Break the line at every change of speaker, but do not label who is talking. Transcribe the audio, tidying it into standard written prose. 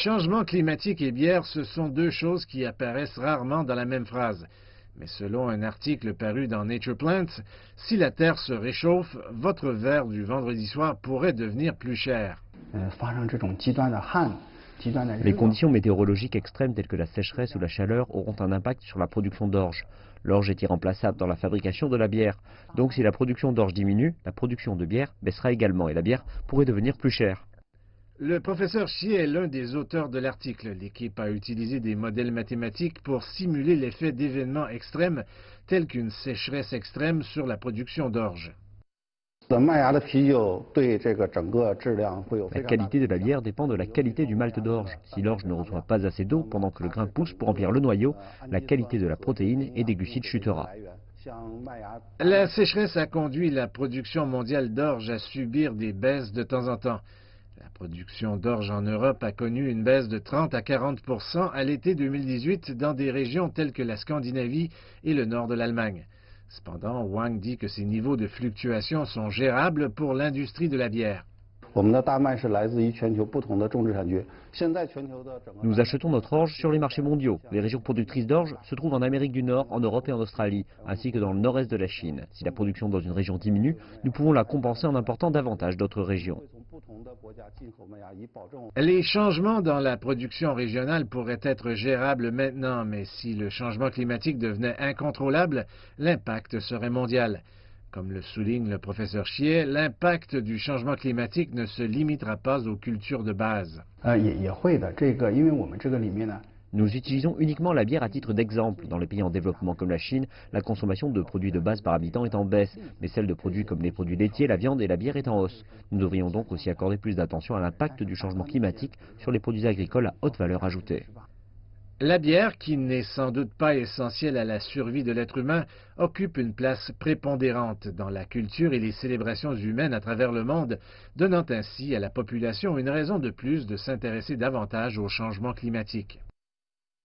Changement climatique et bière, ce sont deux choses qui apparaissent rarement dans la même phrase. Mais selon un article paru dans Nature Plants, si la Terre se réchauffe, votre verre du vendredi soir pourrait devenir plus cher.
Les conditions météorologiques extrêmes telles que la sécheresse ou la chaleur auront un impact sur la production d'orge. L'orge est irremplaçable dans la fabrication de la bière. Donc si la production d'orge diminue, la production de bière baissera également et la bière pourrait devenir plus chère.
Le professeur Chier est l'un des auteurs de l'article. L'équipe a utilisé des modèles mathématiques pour simuler l'effet d'événements extrêmes tels qu'une sécheresse extrême sur la production d'orge.
La qualité de la bière dépend de la qualité du malt d'orge. Si l'orge ne reçoit pas assez d'eau pendant que le grain pousse pour remplir le noyau, la qualité de la protéine et des glucides chutera.
La sécheresse a conduit la production mondiale d'orge à subir des baisses de temps en temps. La production d'orge en Europe a connu une baisse de 30 à 40% à l'été 2018 dans des régions telles que la Scandinavie et le nord de l'Allemagne. Cependant, Wang dit que ces niveaux de fluctuation sont gérables pour l'industrie de la bière.
Nous achetons notre orge sur les marchés mondiaux. Les régions productrices d'orge se trouvent en Amérique du Nord, en Europe et en Australie, ainsi que dans le nord-est de la Chine. Si la production dans une région diminue, nous pouvons la compenser en important davantage d'autres régions.
Les changements dans la production régionale pourraient être gérables maintenant, mais si le changement climatique devenait incontrôlable, l'impact serait mondial. Comme le souligne le professeur Chier, l'impact du changement climatique ne se limitera pas aux cultures de base.
Nous utilisons uniquement la bière à titre d'exemple. Dans les pays en développement comme la Chine, la consommation de produits de base par habitant est en baisse, mais celle de produits comme les produits laitiers, la viande et la bière est en hausse. Nous devrions donc aussi accorder plus d'attention à l'impact du changement climatique sur les produits agricoles à haute valeur ajoutée.
La bière, qui n'est sans doute pas essentielle à la survie de l'être humain, occupe une place prépondérante dans la culture et les célébrations humaines à travers le monde, donnant ainsi à la population une raison de plus de s'intéresser davantage au changement climatique.